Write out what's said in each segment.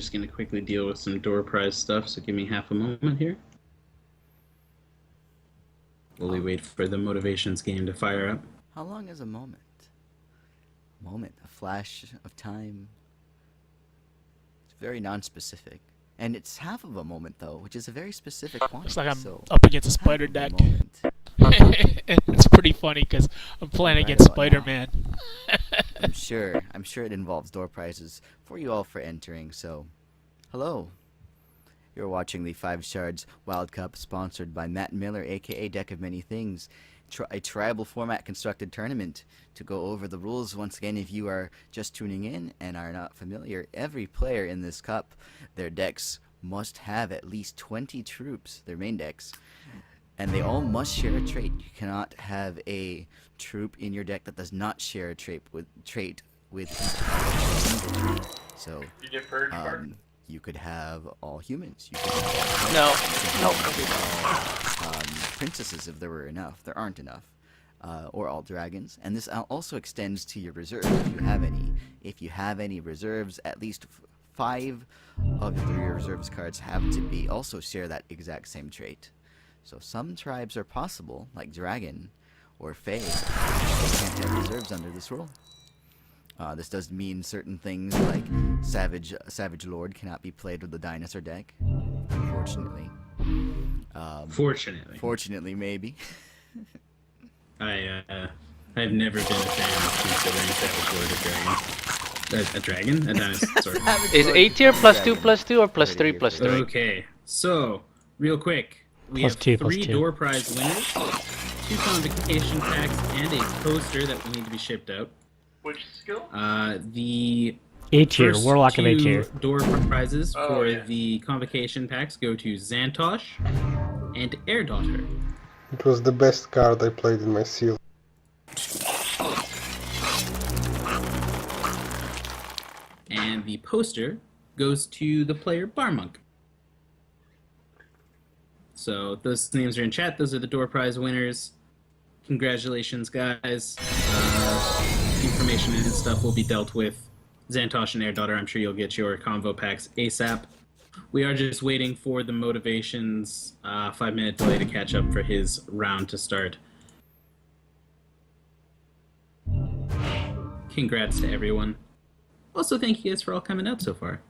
just going to quickly deal with some door prize stuff, so give me half a moment here. While we wait for the motivations game to fire up. How long is a moment? A moment, a flash of time. It's very non-specific. And it's half of a moment, though, which is a very specific quantity. Looks like I'm so up against a spider deck. It's pretty funny because I'm playing against Spider-Man. I'm sure it involves door prizes for you all for entering, so hello. You're watching the 5 Shards Wild Cup, sponsored by Matt Miller, aka Deck of Many Things, a tribal format constructed tournament. To go over the rules once again, if you are just tuning in and are not familiar, every player in this cup, their decks must have at least 20 troops, their main decks, and they all must share a trait. You cannot have a troop in your deck that does not share a trait with each single troop. So, you could have all humans. You could have all princesses if there were enough. There aren't enough. Or all dragons. And this also extends to your reserves if you have any. If you have any reserves, at least 5 of your reserves cards have to be also share that exact same trait. So some tribes are possible, like Dragon or Fae. They can't have reserves under this rule. This does mean certain things like Savage Lord cannot be played with the dinosaur deck, unfortunately. Fortunately, maybe. I've never been a fan of considering Savage Lord a dragon. A dinosaur. Is A tier +2/+2 or +3/3? Okay, so real quick, we have 3 door prize winners, 2 convocation packs, and a poster that will need to be shipped out. Which skill? The A tier, first Warlock of A 2 tier. door prizes for the convocation packs go to Xantosh and Air Daughter. It was the best card I played in my seal. And the poster goes to the player Barmonk. So those names are in chat. Those are the door prize winners. Congratulations, guys. Information and stuff will be dealt with. Xantosh and Air Daughter, I'm sure you'll get your convo packs ASAP. We are just waiting for the motivations 5-minute delay to catch up for his round to start. Congrats to everyone. Also, thank you guys for all coming out so far.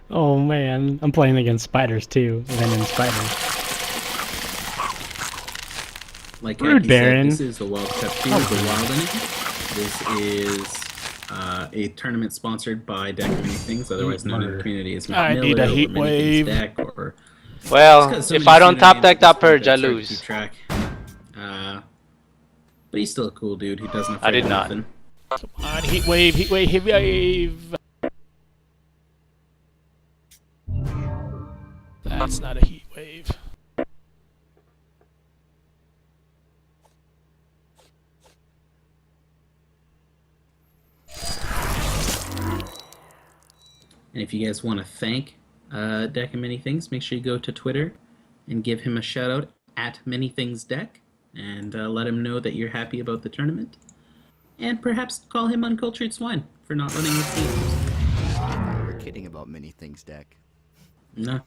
Oh man, I'm playing against spiders too, venom spiders. Like Rude Baron. Said, this is the World Cup 2 of the Wild Inning. This is a tournament sponsored by Deck of Many Things, otherwise known in the community as I need a heat wave. Deck, or Well, if I don't top deck that purge, I lose. Keep track. But he's still a cool dude who doesn't I did not. nothing. Come on, heat wave, heat wave, heat wave. That's not a heat wave. And if you guys want to thank Deck of Many Things, make sure you go to Twitter and give him a shout out at ManyThingsDeck and let him know that you're happy about the tournament. And perhaps call him uncultured swine for not running his teams. We're kidding about Many Things deck. No.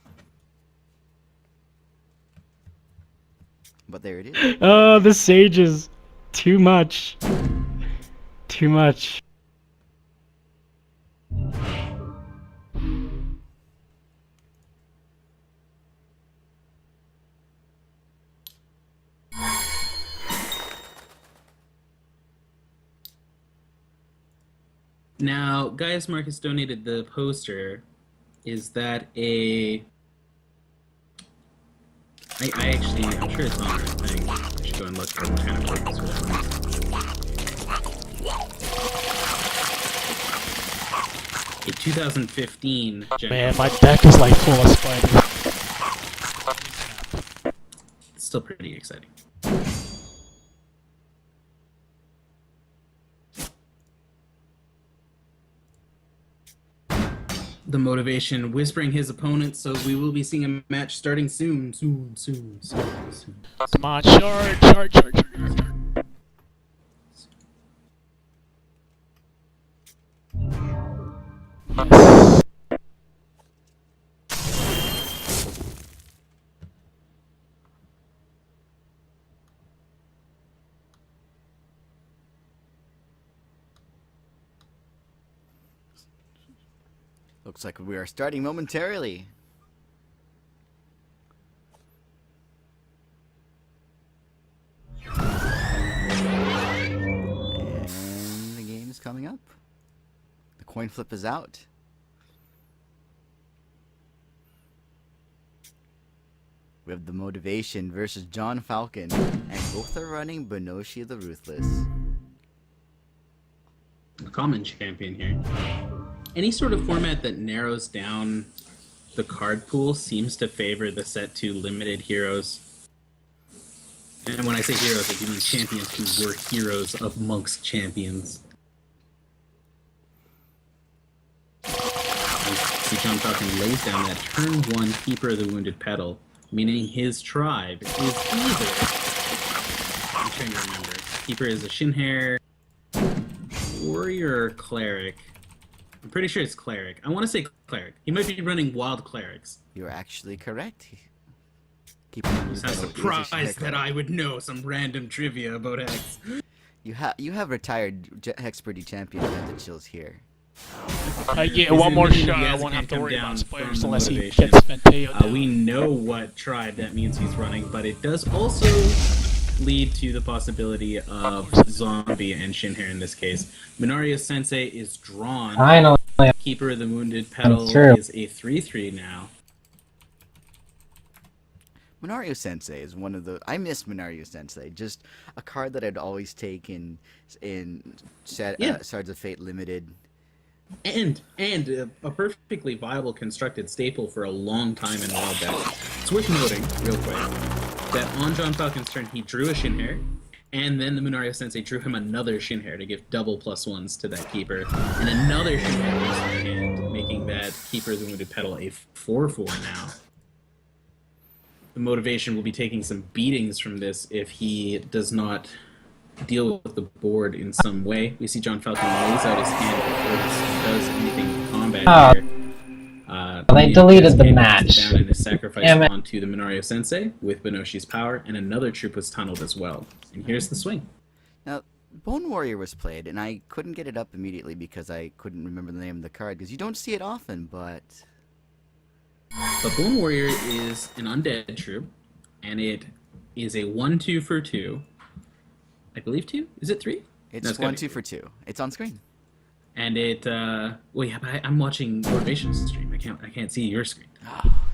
But there it is. Oh, the sage is too much. Too much. Now, Gaius Marcus donated the poster. Is that a... I'm sure it's on our thing. I should go and look at what kind of poster this was. A 2015 Man, my deck is like full of spiders. It's still pretty exciting. The motivation whispering his opponent, so we will be seeing a match starting soon. Soon. Come on, charge. Looks like we are starting momentarily. And the game is coming up. The coin flip is out. We have the Motivation versus John Falcon, and both are running Benoshi the Ruthless. A common champion here. Any sort of format that narrows down the card pool seems to favor the set 2 limited heroes. And when I say heroes, I do mean champions who were heroes amongst champions. See, John Falcon lays down that turn 1 Keeper of the Wounded Petal, meaning his tribe is either... I'm trying to remember. Keeper is a Shinhair, Warrior, or Cleric. I'm pretty sure it's Cleric. I want to say Cleric. He might be running Wild Clerics. You're actually correct. I'm surprised that I would know some random trivia about Hex. You have retired Hexperty champion that chills here. Yeah, one more shot. I won't have to worry about spoilers unless he gets Venteo down. We know what tribe that means he's running, but it does also lead to the possibility of Zombie and Shinhair in this case. Minario Sensei is drawn. Finally. Keeper of the Wounded Petal is a 3/3 now. Minario Sensei is one of the... I miss Minario Sensei. Just a card that I'd always take in Shards of Fate Limited. And a perfectly viable constructed staple for a long time in Wild Deck. It's worth noting, real quick, that on John Falcon's turn he drew a Shinhair, and then the Minario Sensei drew him another Shinhair to give double +1s to that Keeper, and another Shinhair was in hand, making that Keeper of the Wounded Petal a 4/4 now. The Motivation will be taking some beatings from this if he does not deal with the board in some way. We see John Falcon lays out his hand before he does anything in combat here. They deleted the match. Down and is sacrificed onto the Minario Sensei with Benoshi's power, and another troop was tunneled as well. And here's the swing. Now, Bone Warrior was played, and I couldn't get it up immediately because I couldn't remember the name of the card, because you don't see it often, but... But Bone Warrior is an undead troop, and it is a 1/2 for 2. I believe 2? Is it 3? It's 1/2 for 2. It's on screen. And it, well, yeah, but I'm watching Motivation's stream. I can't see your screen.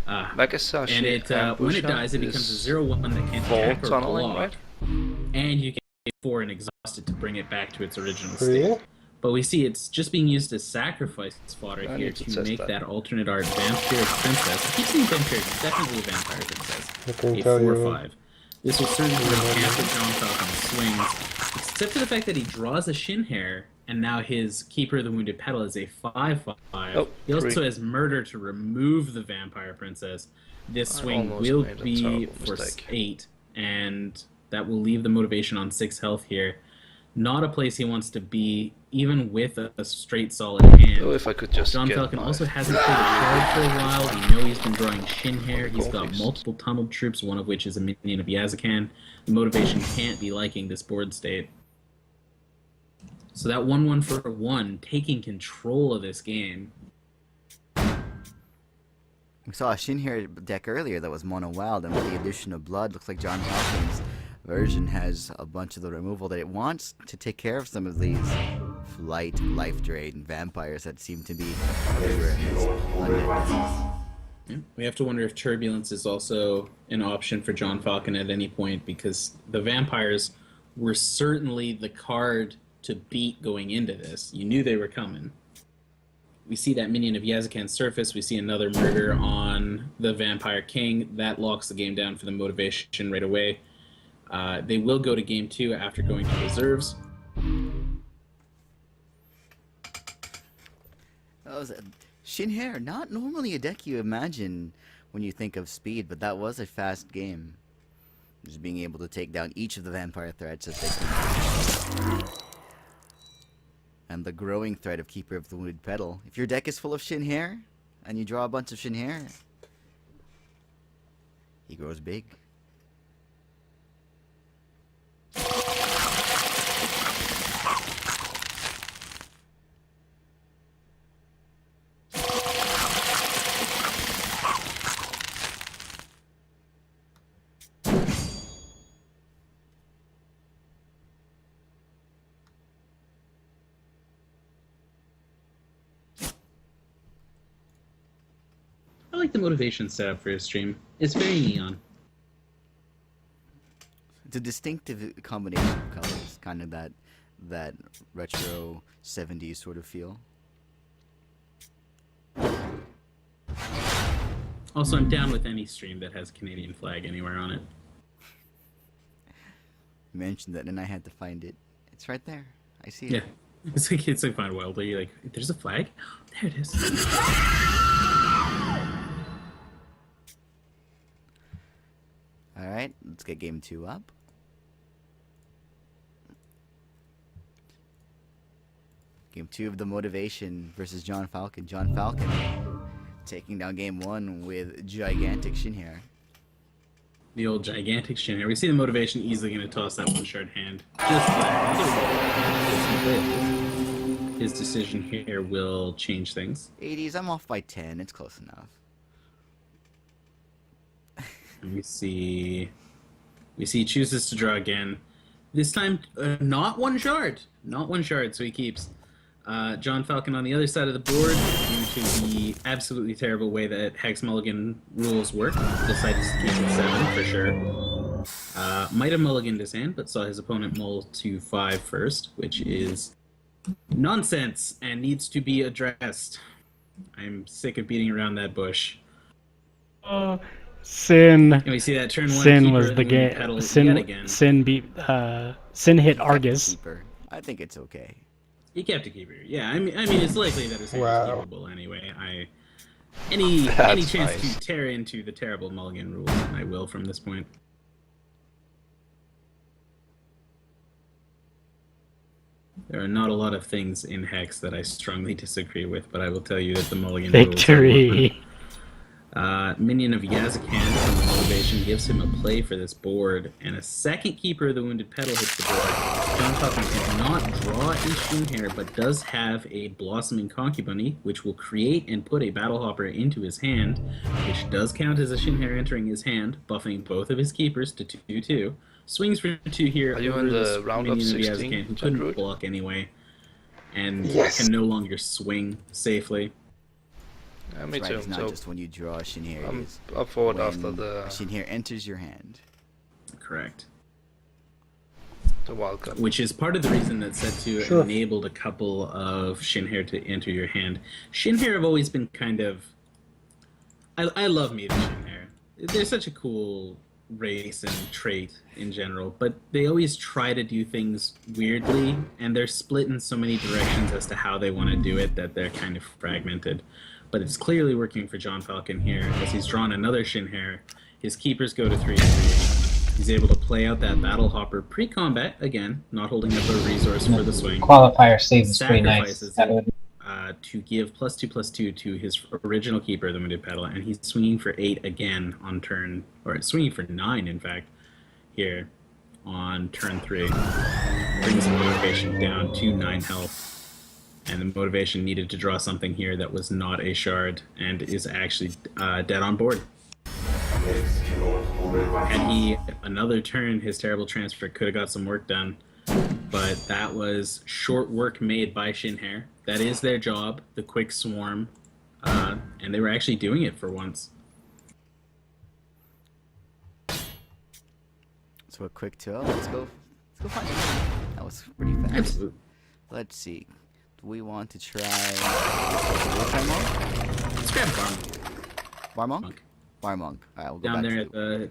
And it, when it dies, it becomes a 0/1 that can't attack or block. Right? And you get 4 and Exhausted to bring it back to its original state. But we see it's just being used as sacrifice fodder here to make that alternate art Vampiric Princess. I keep saying Vampiric, it's definitely a Vampire Princess. A 4/5. This will certainly cancel John Falcon's swings, except for the fact that he draws a Shinhair, and now his Keeper of the Wounded Petal is a 5/5. Oh, he also has Murder to remove the Vampire Princess. This swing will be for 8, and that will leave the Motivation on 6 health here. Not a place he wants to be, even with a straight solid hand. Oh, if I could just John Falcon also hasn't played a card for a while. We know he's been drawing Shinhair. He's got multiple tunneled troops, one of which is a minion of Yazakan. The Motivation can't be liking this board state. So that 1/1 for 1, taking control of this game. We saw a Shinhair deck earlier that was mono wild, and with the addition of blood, looks like John Falcon's version has a bunch of the removal that it wants to take care of some of these flight, life drain vampires that seem to be everywhere in his undead disease. Yeah, we have to wonder if Turbulence is also an option for John Falcon at any point, because the vampires were certainly the card to beat going into this. You knew they were coming. We see that minion of Yazakan surface. We see another murder on the Vampire King. That locks the game down for the Motivation right away. They will go to game 2 after going to reserves. Shinhair, not normally a deck you imagine when you think of speed, but that was a fast game. Just being able to take down each of the vampire threats as they come. And the growing threat of Keeper of the Wounded Petal. If your deck is full of Shinhair, and you draw a bunch of Shinhair, he grows big. like the motivation setup for his stream. It's very neon. It's a distinctive combination of colors, kind of that retro 70s sort of feel. Also, I'm down with any stream that has Canadian flag anywhere on it. You mentioned that, and I had to find it. It's right there. I see it. Yeah. It's like Find Wilder. You're like, there's a flag? There it is. Alright, let's get game 2 up. Game 2 of the Motivation versus John Falcon. John Falcon taking down game 1 with gigantic shin hair. The old gigantic shin hair. We see the Motivation easily going to toss that one shard hand. Just like his decision here will change things. 80s, I'm off by 10. It's close enough. And we see he chooses to draw again. This time, not one shard. Not one shard, so he keeps. John Falcon on the other side of the board, due to the absolutely terrible way that Hex Mulligan rules work, decided to keep it 7 for sure. Might have mulliganed his hand, but saw his opponent mull to 5 first, which is nonsense and needs to be addressed. I'm sick of beating around that bush. Sin. And we see that turn 1 Sin keeper was the yet game. again. Sin beat. Sin hit Argus. Keeper. I think it's okay. He kept a keeper. Yeah, I mean, it's likely that his hand is Wow. keepable anyway. Any chance nice. to tear into the terrible mulligan rules, I will from this point. There are not a lot of things in Hex that I strongly disagree with, but I will tell you that the mulligan rules are one of them. Victory. Minion of Yazakan from the Motivation gives him a play for this board, and a second keeper of the Wounded Petal hits the board. John Falcon cannot draw a Shin Hair, but does have a Blossoming Concubine, which will create and put a Battle Hopper into his hand, which does count as a Shin Hair entering his hand, buffing both of his keepers to 2/2. Swings for 2 here. Are you over in the this round of Minion 16, Yazakan, who couldn't Pedro? block anyway, and Yes. can no longer swing safely. Yeah, me That's right, too. it's not So just when you draw a shin hair. I'm it's up forward when after the shin hair enters your hand. Correct. Wild Cup. Which is part of the reason that set to Sure. enabled a couple of Shin Hair to enter your hand. Shin Hair have always been kind of... I love meeting Shin Hair. They're such a cool race and trait in general, but they always try to do things weirdly, and they're split in so many directions as to how they want to do it that they're kind of fragmented. But it's clearly working for John Falcon here, as he's drawn another Shin Hair. His keepers go to 3/3. He's able to play out that Battle Hopper pre-combat, again, not holding up a resource for the swing. Qualifier saves is pretty nice. Sacrifices That it. would To give +2/+2 to his original keeper, the Wounded Petal, and he's swinging for 8 again on turn, or swinging for 9, in fact, here on turn 3. Brings the Motivation down to 9 health, and the Motivation needed to draw something here that was not a shard, and is actually dead on board. And another turn, his terrible transfer could have got some work done, but that was short work made by Shin Hair. That is their job, the quick swarm, and they were actually doing it for once. So a quick 2-0. Let's go find it. That was pretty fast. Absolutely. Let's see. Do we want to try Warmonk? Let's grab Barmonk. Warmonk? Warmonk. Alright, we'll go Down back there to at the...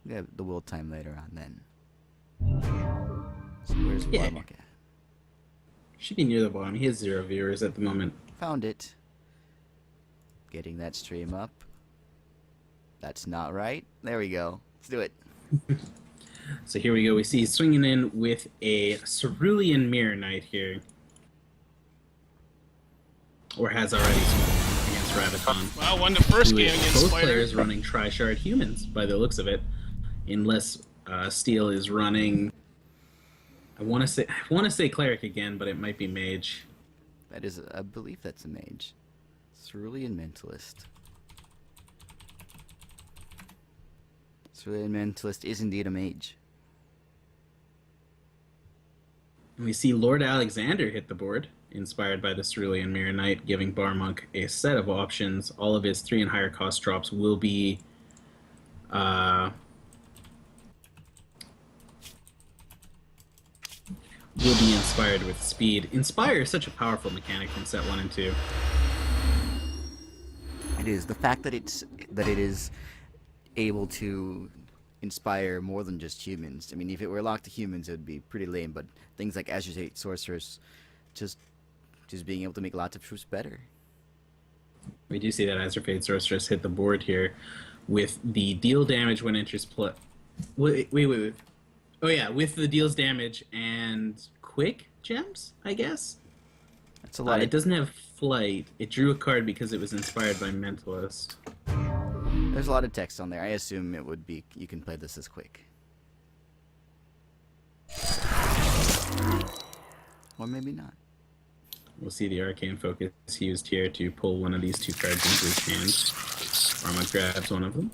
yeah, the will time later on then. So where's Yeah. Warmonk at? Should be near the bottom. He has 0 viewers at the moment. Found it. Getting that stream up. That's not right. There we go. Let's do it. So here we go. We see he's swinging in with a Cerulean Mirror Knight here. Or has already swung against Raviton. Well, won the first Who game is against both Spider. players running Tri-Shard Humans, by the looks of it. Unless Steel is running... I want to say Cleric again, but it might be Mage. That is, I believe that's a mage. Cerulean Mentalist. Cerulean Mentalist is indeed a mage. And we see Lord Alexander hit the board. inspired by the Cerulean Mirror Knight, giving Barmonk a set of options. All of his 3 and higher cost drops will be inspired with speed. Inspire is such a powerful mechanic from set 1 and 2. It is the fact that it is able to inspire more than just humans. I mean, if it were locked to humans, it would be pretty lame. But things like Azure Sorceress, just being able to make lots of troops better. We do see that Azure Sorceress hit the board here with the deal damage when enters play. Wait. Oh yeah, with the deals damage and quick gems, I guess. That's a lot. It doesn't have flight. It drew a card because it was inspired by Mentalist. There's a lot of text on there. I assume it would be. You can play this as quick. Or maybe not. We'll see the Arcane Focus used here to pull one of these 2 cards into his hand. Barmonk grabs one of them.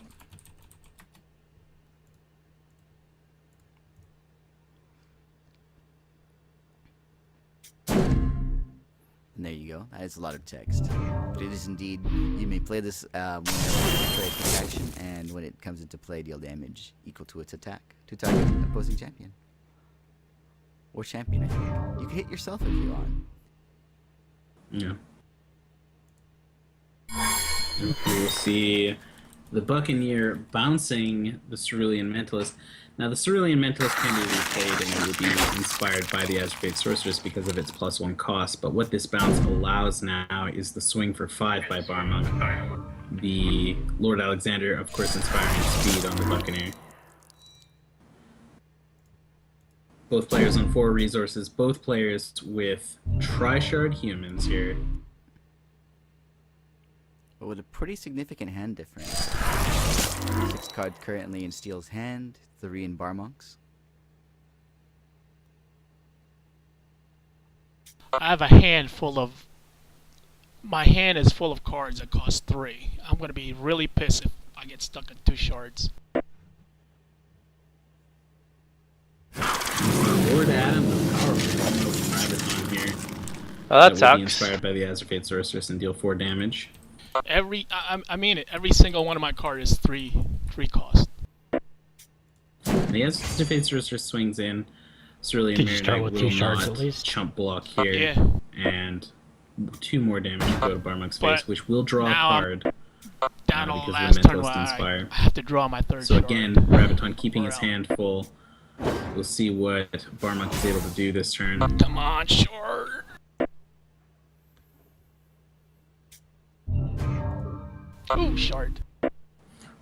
And there you go. That is a lot of text. But it is indeed, you may play this when you play protection, and when it comes into play, deal damage equal to its attack to target opposing champion. Or champion, I think. You can hit yourself if you want. Yeah. And we'll see the Buccaneer bouncing the Cerulean Mentalist. Now, the Cerulean Mentalist can be replayed and it will be inspired by the Azure Sorceress because of its +1 cost, but what this bounce allows now is the swing for 5 by Barmonk. The Lord Alexander, of course, inspiring speed on the Buccaneer. Both players on 4 resources, both players with Tri-Shard humans here. But with a pretty significant hand difference. 6 cards currently in Steel's hand, 3 in Barmonk's. I have a hand full of... My hand is full of cards that cost 3. I'm going to be really pissed if I get stuck at 2 shards. Lord Adam, the powerful Rabbit here. Oh, that Will be sucks. inspired by the Azure Sorceress and deal 4 damage. I mean it. Every single one of my cards is 3 cost. The Azure Sorceress swings in. Cerulean Did you Mirror start Knight with will 2 shards not at least? chump block here. Yeah. And 2 more damage to go to Barmonk's But face, which will draw a now card. Down on because the of last the turn, Mentalist where Inspire. I have to draw my 3rd So shard. again, Rabiton keeping Or his out. hand full. We'll see what Barmonk is able to do this turn. Come on, shard. Ooh, shard.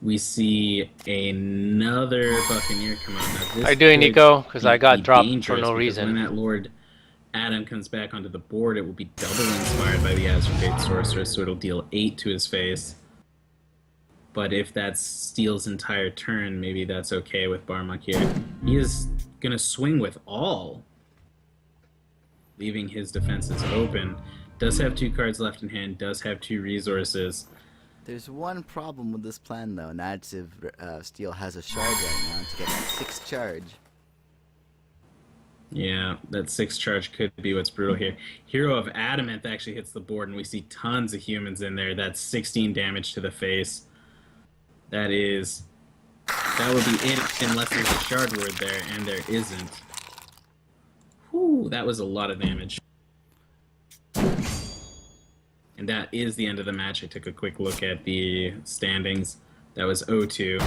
We see another Buccaneer come out. Now, this How you doing, could Nico? 'Cause I be got dropped for dangerous no because reason. When that Lord Adam comes back onto the board, it will be double inspired by the Azure Sorceress, so it'll deal 8 to his face. But if that's Steel's entire turn, maybe that's okay with Barmonk here. He is going to swing with all, leaving his defenses open. Does have 2 cards left in hand, does have 2 resources. There's one problem with this plan, though, and that's if Steel has a shard right now to get that 6th charge. Yeah, that 6 charge could be what's brutal here. Hero of Adamant actually hits the board, and we see tons of humans in there. That's 16 damage to the face. That would be it unless there's a shard word there, and there isn't. Whew, that was a lot of damage. And that is the end of the match. I took a quick look at the standings. That was 0-2.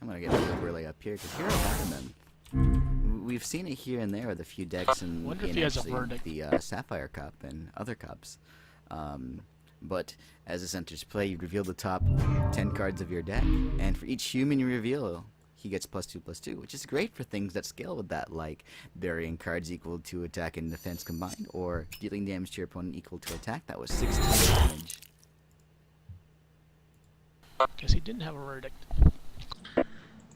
I'm gonna get the overlay up here because Hero of Adamant. We've seen it here and there with a few decks in, Wonder if in he has a actually verdict. the Sapphire Cup and other cups. But as this enters play, you reveal the top 10 cards of your deck, and for each human you reveal, he gets +2/+2, which is great for things that scale with that, like burying cards equal to attack and defense combined, or dealing damage to your opponent equal to attack. That was 16 damage. Guess he didn't have a verdict.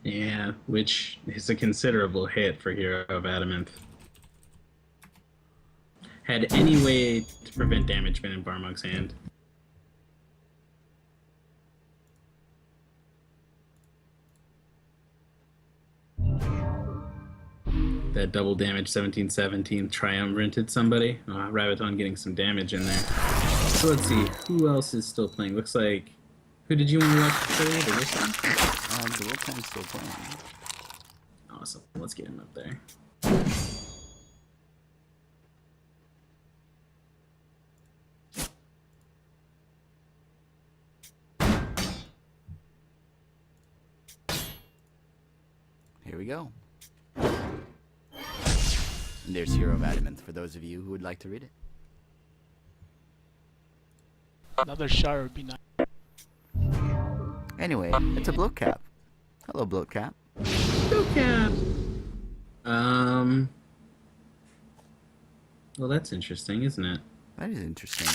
Yeah, which is a considerable hit for Hero of Adamant. Had any way to prevent damage been in Barmonk's hand? that double damage 17-17 triumviranted somebody. Rabaton getting some damage in there. So let's see, who else is still playing? Looks like, who did you want to watch earlier? The Wilson? The Wilson's still playing. Awesome, let's get him up there. Here we go. And there's Hero of Adamant for those of you who would like to read it. Another shard would be nice. Anyway, it's a bloat cap. Hello, bloat cap. Bloat cap. Well, that's interesting, isn't it? That is interesting.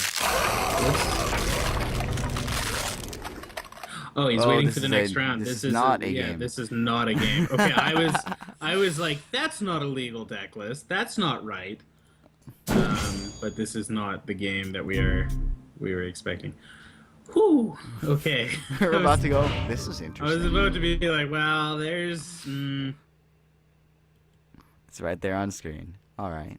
Oh, he's waiting for the next round. This is not a game. This is not a game. Okay, I was like, that's not a legal deck list. That's not right. But this is not the game that we were expecting. Whew. Okay. We're about to go. This is interesting. I was about to be like, well, there's. It's right there on screen. All right.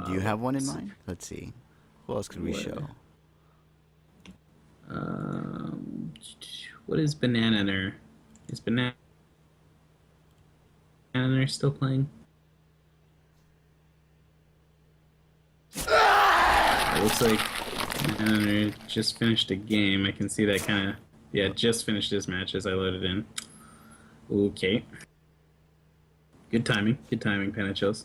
Do you have one in mind? Let's see. Who else could we show? What is Banananer? Is Banananer still playing? It looks like Banananer just finished a game. I can see that kind of... Yeah, just finished his match as I loaded in. Okay. Good timing, Panichos.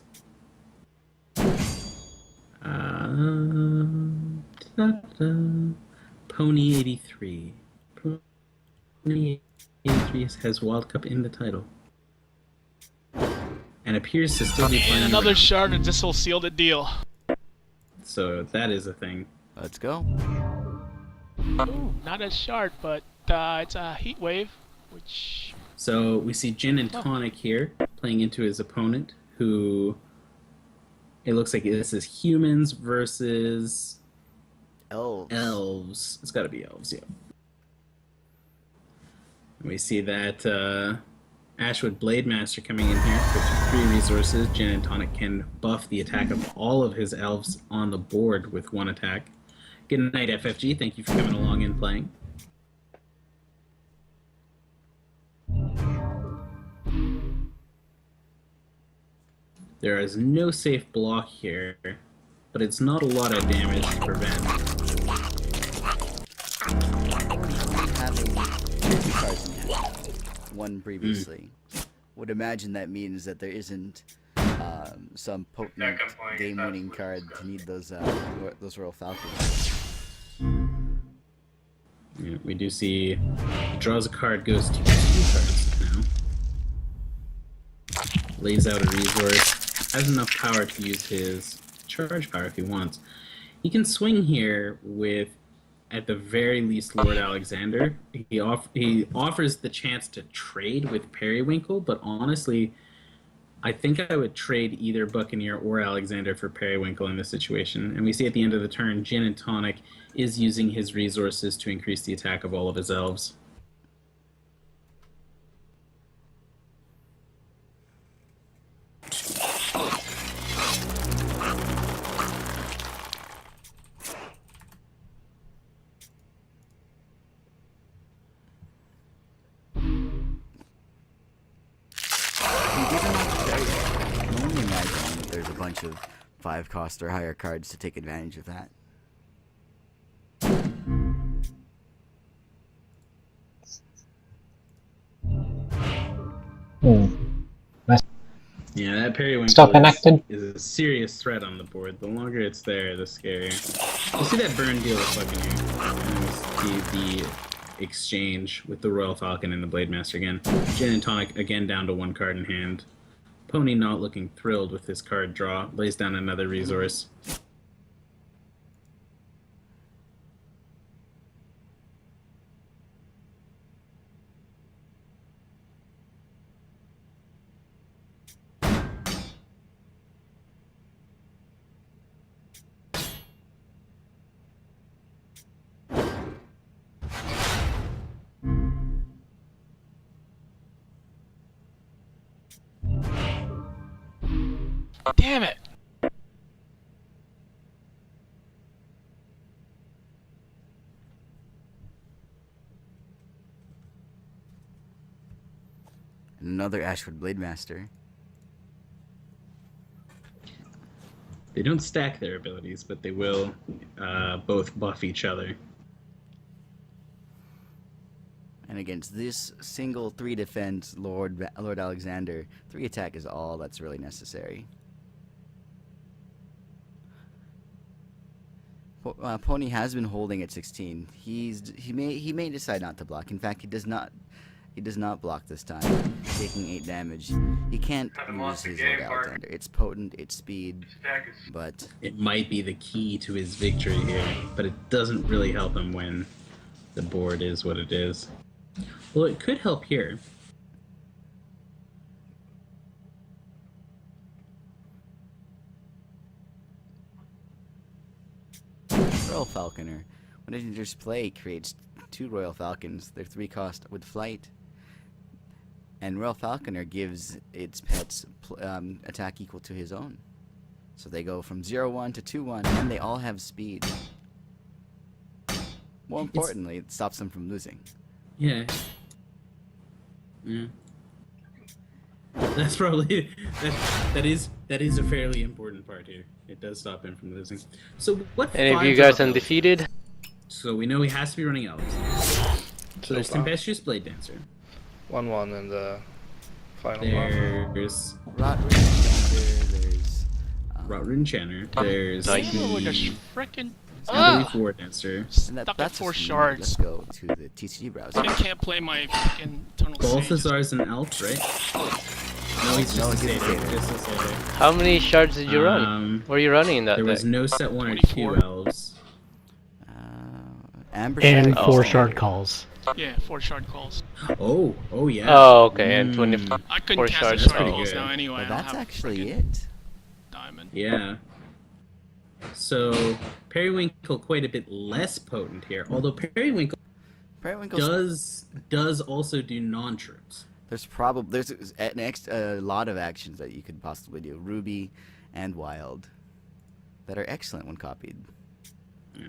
Pony 83. Pony 83 has Wild Cup in the title. And appears to still be playing. And another shard, and this will seal the deal. So that is a thing. Let's go. Ooh, not a shard, but it's a heat wave, which... So we see Gin and Tonic here playing into his opponent, who... It looks like this is humans versus... Elves. It's gotta be elves, yeah. We see that Ashwood Blade Master coming in here for 3 resources. Gin and Tonic can buff the attack of all of his elves on the board with 1 attack. Good night, FFG. Thank you for coming along and playing. There is no safe block here, but it's not a lot of damage to prevent. Having 50 cards in hand, one previously, would imagine that means that there isn't some potent game-winning card to need those Royal Falcons. Yeah, we do see draws a card, goes to 2 cards now. Lays out a resource. Has enough power to use his charge power if he wants. He can swing here with, at the very least, Lord Alexander. He offers the chance to trade with Periwinkle, but honestly, I think I would trade either Buccaneer or Alexander for Periwinkle in this situation. And we see at the end of the turn, Gin and Tonic is using his resources to increase the attack of all of his elves. There's a bunch of 5-cost or higher cards to take advantage of that. Yeah, that Periwinkle Still connected. is a serious threat on the board. The longer it's there, the scarier. You see that burn deal with Buccaneer. And see the exchange with the Royal Falcon and the Blade Master again. Gin and Tonic again down to 1 card in hand. Pony not looking thrilled with his card draw. Lays down another resource. Damn it! Another Ashwood Blade Master. They don't stack their abilities, but they will both buff each other. And against this single 3 defense Lord Alexander, 3 attack is all that's really necessary. Pony has been holding at 16. He may decide not to block. In fact, he does not block this time, taking 8 damage. He can't use his Lord Alexander. It's potent, it's speed, but it might be the key to his victory here, but it doesn't really help him when the board is what it is. Well, it could help here. Royal Falconer. When it enters play, creates 2 Royal Falcons. They're 3 cost with flight. And Royal Falconer gives its pets attack equal to his own. So they go from 0-1 to 2-1, and they all have speed. More importantly, it stops them from losing. Yeah. Yeah. That's probably that is a fairly important part here. It does stop him from losing. So what? Any of you guys undefeated? So we know he has to be running elves. So there's Tempestuous Blade Dancer. 1-1 in the final round. There's Rot-Ridden Enchanter, there's Rot-Ridden Enchanter. There's I feel like a the freaking Scaly Four Dancer. stuck at that's 4 just me. shards. Let's go to the TCG browser. I can't play my freaking Eternal Balthazar's an elf, right? No, he's just a satyr. Just a satyr. How many shards did you run? Were you running in that There was deck? no set 1 or 24. 2 elves. Amber And Shadow 4 Falconer. shard calls. Yeah, 4 shard calls. Oh yeah. Oh, okay, and 24 I couldn't cast shards. the shard pretty calls good. now anyway. But I don't that's have actually freaking it. diamond. Yeah. So Periwinkle quite a bit less potent here, although Periwinkle Periwinkle's does also do non-troops. There's a lot of actions that you could possibly do. Ruby and Wild that are excellent when copied. Yeah.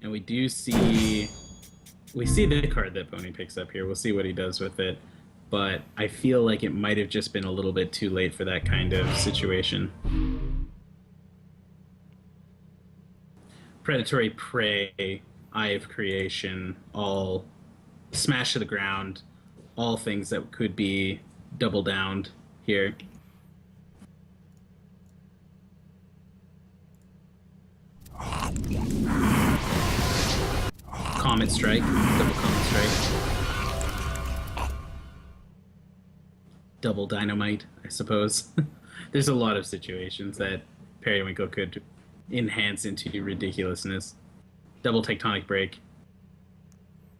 And we see the card that Pony picks up here. We'll see what he does with it. But I feel like it might have just been a little bit too late for that kind of situation. Predatory Prey, Eye of Creation, all smash to the ground, all things that could be double downed here. Comet Strike, double Comet Strike. Double Dynamite, I suppose. There's a lot of situations that Periwinkle could enhance into ridiculousness. Double Tectonic Break.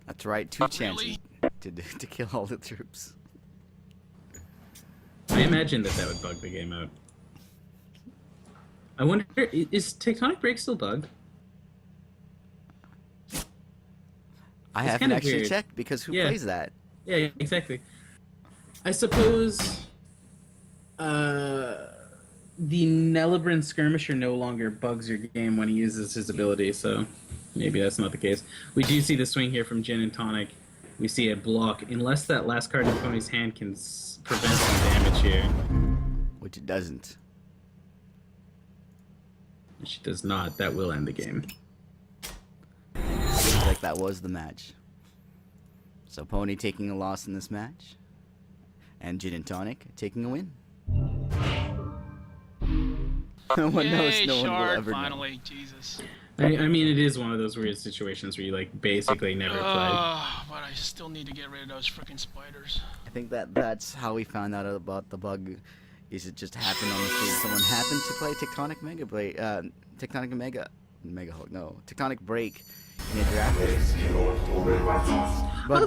That's right, 2 chances Really? to kill all the troops. I imagine that would bug the game out. I wonder, is Tectonic Break still bugged? I It's haven't kinda actually weird. checked because who Yeah. plays that? Yeah, exactly. I suppose the Nelebrin Skirmisher no longer bugs your game when he uses his ability, so maybe that's not the case. We do see the swing here from Gin and Tonic. We see a block. Unless that last card in Pony's hand can prevent some damage here. Which it doesn't. Which it does not. That will end the game. Seems like that was the match. So Pony taking a loss in this match. And Gin and Tonic taking a win. No one knows. Yay, No one will shard, ever know. finally, Jesus. I mean, it is one of those weird situations where you, like, basically never play. But I still need to get rid of those freaking spiders. I think that's how we found out about the bug. Is it just happened on the stream? Someone happened to play Tectonic Mega Blade, Tectonic Break in a draft. Oh,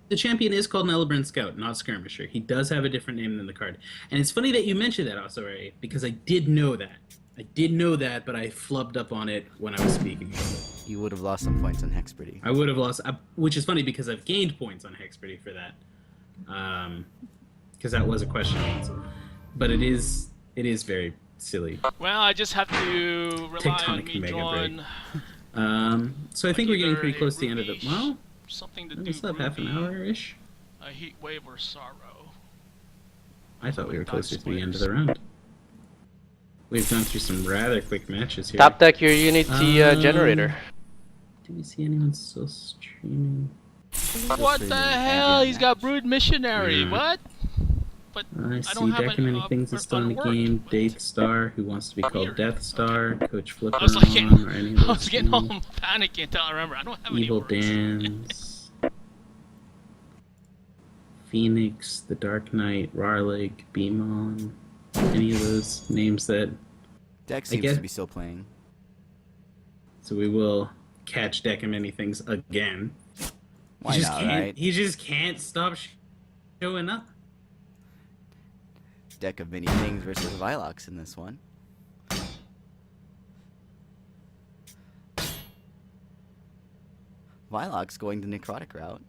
the champion is called Nelebrin Scout, not Skirmisher. He does have a different name than the card. And it's funny that you mentioned that also, Ray, because I did know that. But I flubbed up on it when I was speaking about it. You would have lost some points on Hexperty. I would have lost, which is funny because I've gained points on Hexperty for that. Because that was a question once. but it is very silly. Well, I just have to rely on Tectonic me mega drawing So I think we're getting either pretty a close to the end of the. Ruby Well, something to we do still have half an Ruby, hour-ish. a heat wave or sorrow. I thought we were Dark closer to the end of Spiders. the round. We've gone through some rather quick matches here. Top deck your Unity generator. Do we see anyone still streaming? What the hell? He's got Brood Missionary. Yeah. What? But I see don't have Deck and an Many Things is still in the unworked, game. but- Date Star, who wants to be called Weird. Death Star. Coach Flipper I was like or any of I those was getting all two. panicky until I remember. I don't have Evil any words. Dance. Phoenix, The Dark Knight, Rarlake, Beamon. Any of those names that. Deck I seems guess- to be still playing. So we will catch Deck and Many Things again. Why he just not, can't, right? He just can't stop showing up. Deck of Many Things versus Vilox in this one. Vilox going the necrotic route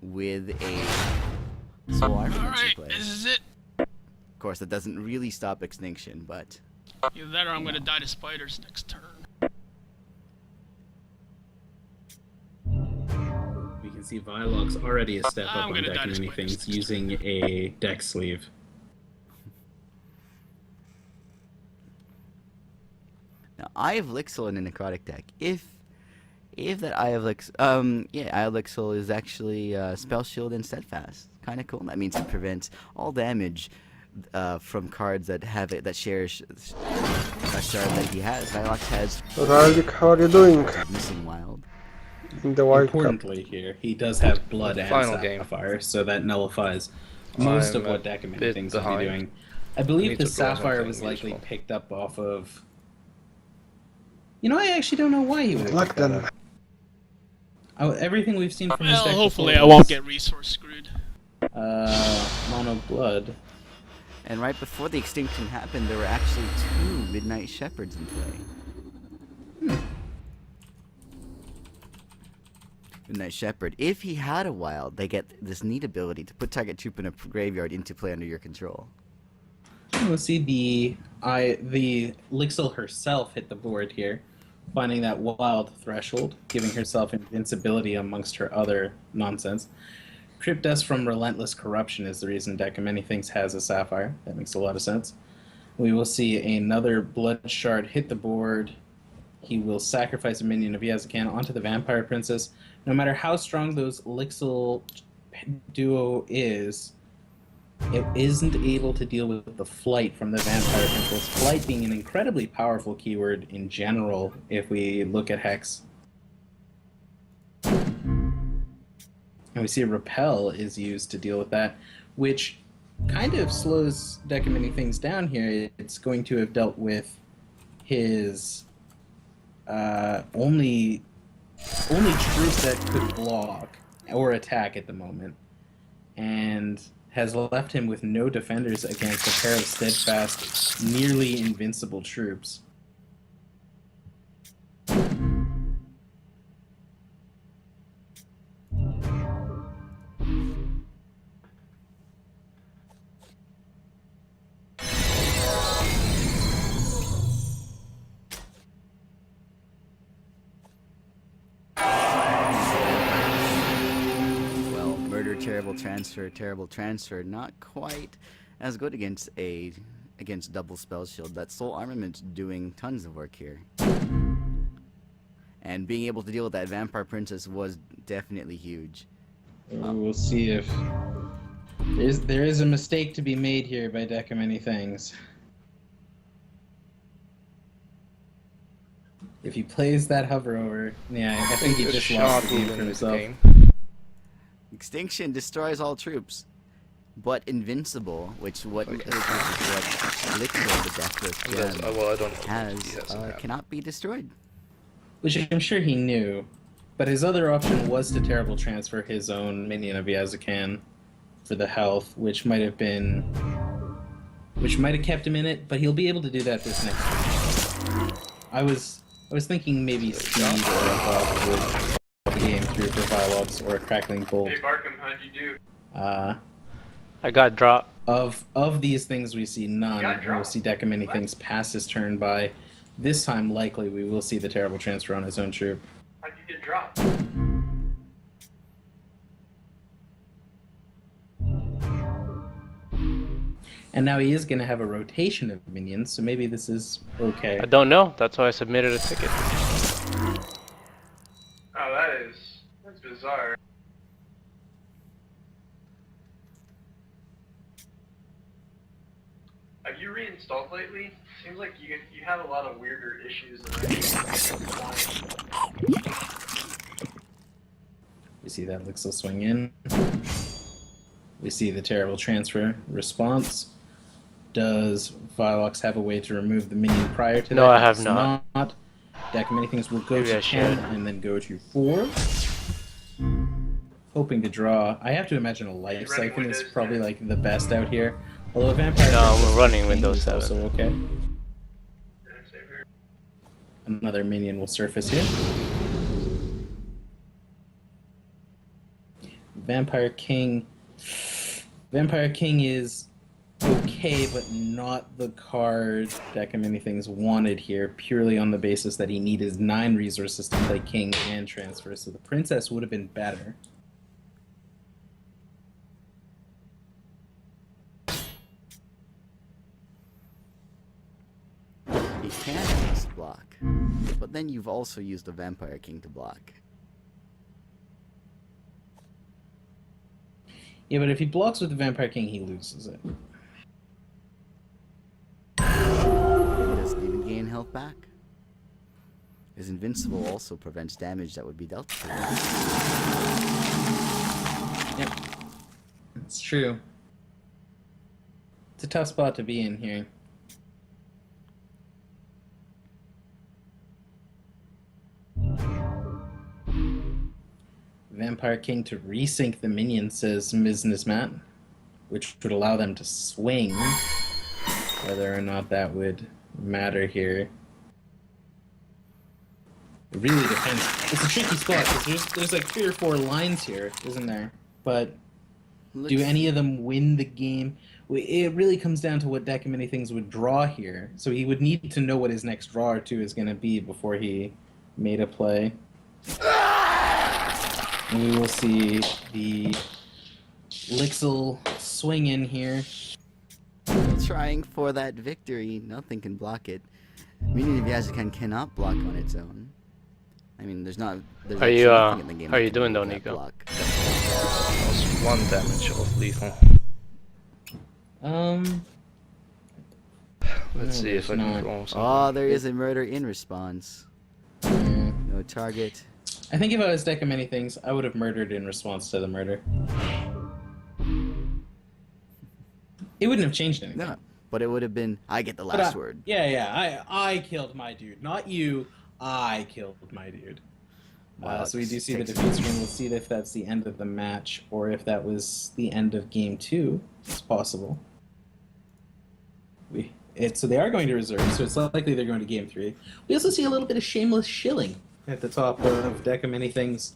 with a soul armament Alright, play. this is it. Of course, that doesn't really stop extinction, but Either that or I'm gonna die to spiders next turn. We can see Vilox already a step I'm up on gonna Deck die and to Many spiders Things next using a deck sleeve. now Eye of Lixil in a necrotic deck. If that Eye of Lixil, Eye of Lixil is actually Spell Shield and Steadfast. Kind of cool. That means it prevents all damage from cards that have it that shares a shard that he has. Vilox has Ralik, how are you doing Missing Wild. in the Wild Cup? Importantly here, he does have Blood and Final game. Sapphire, so that nullifies most of I'm what a Deck and Many bit Things will be behind. doing. I believe Need the to draw Sapphire something was likely useful. picked up off of... You know, I actually don't know why he would have Luck picked that then. up. Everything we've seen from his Well, deck hopefully before I won't was, get resource screwed. Mono Blood. And right before the extinction happened, there were actually 2 Midnight Shepherds in play. Midnight Shepherd. If he had a wild, they get this neat ability to put target troop in a graveyard into play under your control. We'll see the Lixil herself hit the board here, finding that wild threshold, giving herself invincibility amongst her other nonsense. Crypt Dust from Relentless Corruption is the reason Deck of Many Things has a Sapphire. That makes a lot of sense. We will see another Blood Shard hit the board. He will sacrifice a minion if he has a can onto the Vampire Princess. No matter how strong those Lixil duo is, it isn't able to deal with the flight from the Vampire Princess. Flight being an incredibly powerful keyword in general if we look at Hex. And we see Repel is used to deal with that, which kind of slows Deck of Many Things down here. It's going to have dealt with his only troop that could block or attack at the moment, and has left him with no defenders against a pair of steadfast, nearly invincible troops. Well, Murder, Terrible Transfer, not quite as good against double Spell Shield. That Soul Armament's doing tons of work here. And being able to deal with that Vampire Princess was definitely huge. We'll see if there is a mistake to be made here by Deck of Many Things. If he plays that hover over, yeah, I think he just lost the game for himself. Extinction destroys all troops, but invincible, which what Okay. Lixil, the Deathless Gem, Well, I don't know. has He hasn't had. cannot be destroyed. Which I'm sure he knew, but his other option was to terrible transfer his own minion of Yazakan for the health, which might have kept him in it, but he'll be able to do that this next turn. I was thinking maybe Speed or a Buff would the game through for Vilox or a Crackling Bolt. Hey Barkham, how'd you do? I got dropped. Of these things, we see none. We'll see Deca many things pass his turn by. This time, likely, we will see the terrible transfer on his own troop. How'd you get dropped? And now he is going to have a rotation of minions, so maybe this is okay. I don't know. That's why I submitted a ticket. Oh, that's bizarre. Have you reinstalled lately? Seems like you have a lot of weirder issues than We see that Lix will swing in. We see the terrible transfer response. Does Vilox have a way to remove the minion prior to that? No, I have It's not. Deck many things will go Maybe to I 10 should. and then go to 4. Hoping to draw. I have to imagine a life Running siphon is Windows probably 10. like the best out here. Although a vampire. No, we're running King Windows is 7. also okay. Another minion will surface here. Vampire King. Vampire King is okay, but not the card Deca many things wanted here, purely on the basis that he needed 9 resources to play King and transfer, so the Princess would have been better. He can just block, but then you've also used the Vampire King to block. Yeah, but if he blocks with the Vampire King, he loses it. He doesn't even gain health back. His Invincible also prevents damage that would be dealt to him. Yep. It's true. It's a tough spot to be in here. Vampire King to resync the minion, says Ms. Nismat, which would allow them to swing. Whether or not that would matter here. It really depends. It's a tricky spot because there's like 3 or 4 lines here, isn't there? But do any of them win the game? It really comes down to what Deca many things would draw here. So he would need to know what his next draw or 2 is going to be before he made a play. And we will see the Lixel swing in here. Trying for that victory, nothing can block it. Minion of Yazukan cannot block on its own. I mean, there's Are actually you, nothing in the game how are that you can doing block though, that Nico? block. That's 1 damage of lethal. Let's see if I can roll something. Oh, there is a murder in response. Yeah. No target. I think if I was Deca many things, I would have murdered in response to the murder. It wouldn't have changed anything. No, but it would have been, I get the But last word. Yeah, I killed my dude. Not you, I killed my dude. Wow, So we do see the takes- defeat screen. We'll see if that's the end of the match or if that was the end of game 2. It's possible. So they are going to reserve, so it's likely they're going to game 3. We also see a little bit of shameless shilling at the top of Deca many things.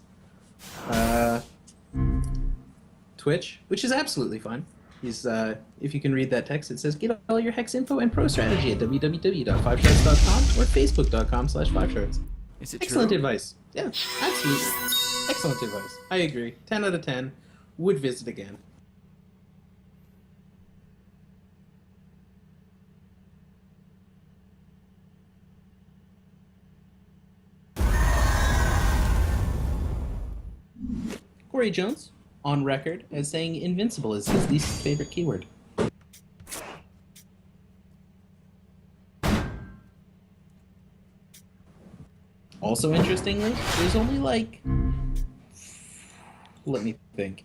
Twitch, which is absolutely fine. He's, if you can read that text, it says, get all your hex info and pro strategy at www.5shards.com or facebook.com/5shards. Is it Excellent true? advice. Yeah, absolutely. Excellent advice. I agree. 10 out of 10. Would visit again. Corey Jones, on record as saying invincible is his least favorite keyword. Also, interestingly, there's only like... Let me think.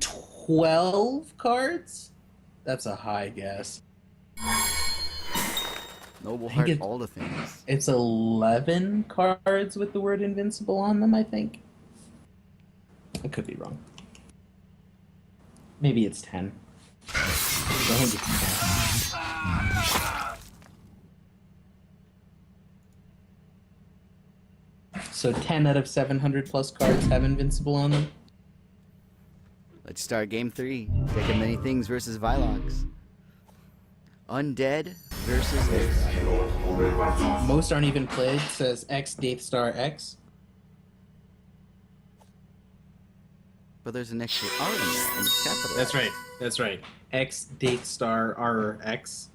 12 cards? That's a high guess. Noble I Heart, think all the things. It's 11 cards with the word invincible on them, I think. I could be wrong. Maybe it's 10. I think it's 10. So 10 out of 700 plus cards have invincible on them? Let's start game 3. Deck of Many Things versus Vilox. Undead versus X. Most aren't even played, says X Death Star X. But there's an extra R in there, and it's capitalized. That's right. That's right. X Death Star R X.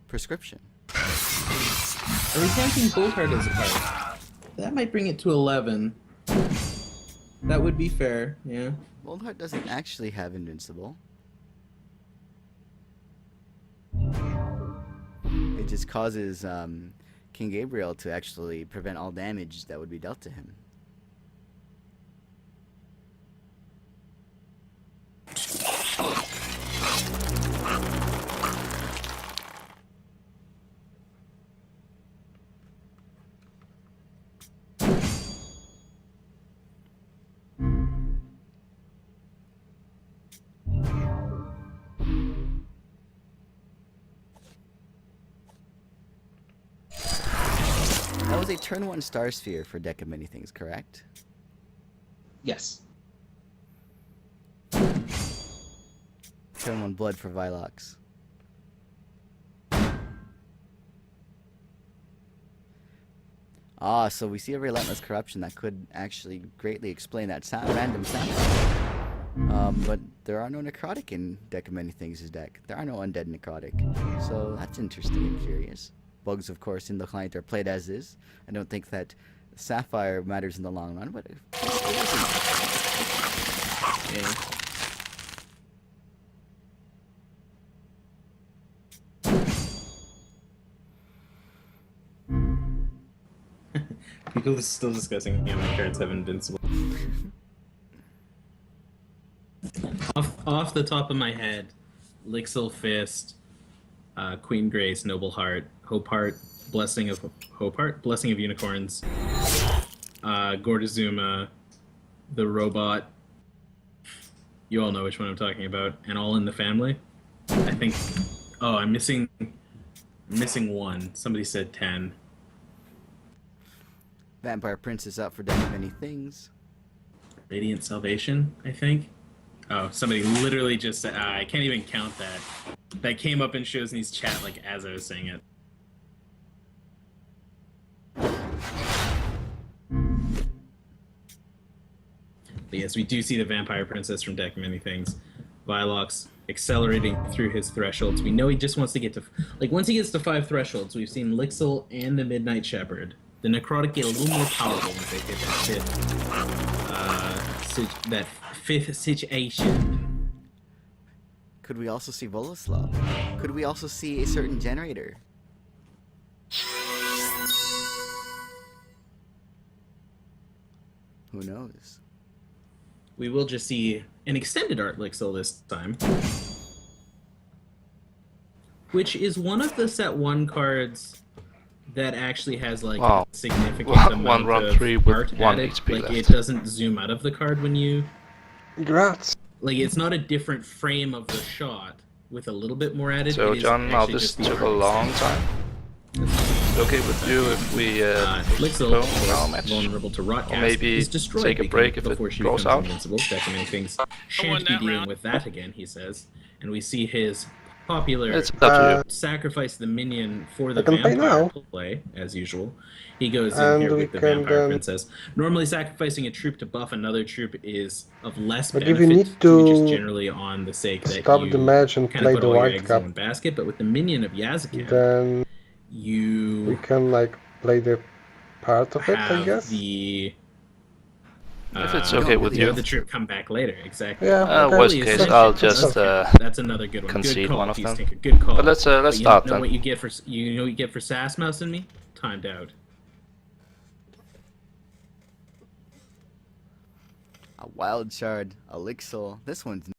Prescription. Are we counting Bullheart as a card? That might bring it to 11. That would be fair, yeah. Boldheart doesn't actually have Invincible. It just causes King Gabriel to actually prevent all damage that would be dealt to him. That was a turn 1 Star Sphere for Deck of Many Things, correct? Yes. Turn 1 Blood for Vilox. Ah, so we see a Relentless Corruption that could actually greatly explain that random sound. But there are no Necrotic in Deck of Many Things' deck. There are no Undead Necrotic. So that's interesting and curious. Bugs, of course, in the client are played as is. I don't think that Sapphire matters in the long run, but it People are still discussing how many cards have Invincible. off the top of my head, Lixil Fist, Queen Grace, Noble Heart, Hope Heart, Blessing of Hope Heart, Blessing of Unicorns, Gordazuma, the Robot. You all know which one I'm talking about, and All in the Family. I think. Oh, I'm missing one. Somebody said 10. Vampire Princess out for Deck of Many Things. Radiant Salvation, I think. Oh, somebody literally just said, I can't even count that. That came up in Shosni's chat like as I was saying it. But yes, we do see the Vampire Princess from Deck of Many Things. Vilox accelerating through his thresholds. We know he just wants to get to... Like, once he gets to 5 thresholds, we've seen Lixil and the Midnight Shepherd. The Necrotic get a little more powerful once they hit that fifth situation. Could we also see Volaslav? Could we also see a certain generator? Who knows? We will just see an extended Art Lixil this time. Which is one of the set 1 cards that actually has like Wow. a significant One amount round of 3 with art 1 added. HP Like left. it doesn't zoom out of the card when you... Grats. Like it's not a different frame of the shot with a little bit more added. So It is John, now actually this just the took a art long itself. time. Is it okay with you if we Lixil, go of course, in our match? vulnerable to Rotcast, Or maybe is destroyed take a break if it before she goes becomes out? invincible. Deck of Many Things won shan't be that dealing round. with that again, he says. And we see his popular It's up to you. sacrifice the minion for the I can play vampire now. play, as usual. He goes in And here we with the can Vampire then- Princess. Normally sacrificing a troop to buff another troop is of less But if benefit you need just to generally on the sake that stop you the match and kind play of put the all your White eggs in Cup, one basket, but with the minion of Yazakan, then we you can like play the part of it, I have guess. the If it's You okay don't with really you. have the troop come back later, exactly. Yeah. okay. Worst Really, case, essentially, I'll that's- just That's another good one. concede Good call, one of them. Peacemaker. Good call. But let's But you start know then. what you get for Sass Mouse and me? Timed out. A Wild Shard, a Lixil. This one's